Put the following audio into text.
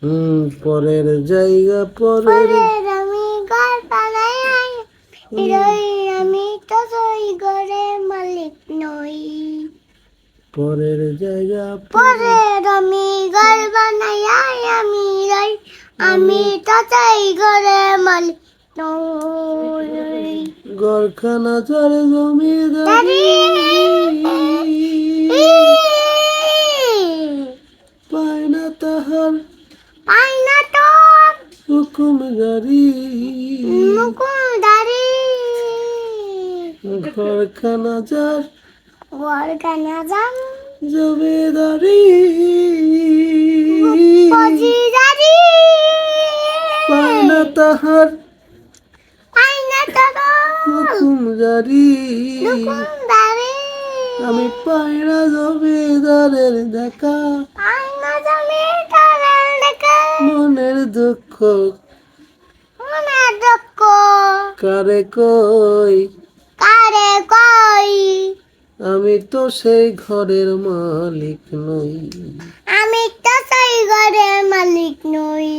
পরের জায়গা পরের আমি ঘর বানাই রই, আমি তো ওই ঘরের মালিক নই। পরের জায়গা পরের আমি ঘর বানাই আমি রই, আমি তো ওই ঘরের মালিক নই। ঘরখানা চলে জমিদারি, পায় না তাহার পাই না তো হুকুম জারি। মুকুন্দারি, ঘরখানা যার ঘরখানা যান জমিদারি, ফৌজিদারি, পায় না তাহার পাই না তো হুকুম জারি। মুকুন্দারি, আমি পাই না জমিদারের দেখা, পাই না জমিদারের দেখা। মনের দুঃখ মনের দুঃখ কারে কই, কারে কই, আমি তো সেই ঘরের মালিক নই। আমি তো সেই ঘরের মালিক নই।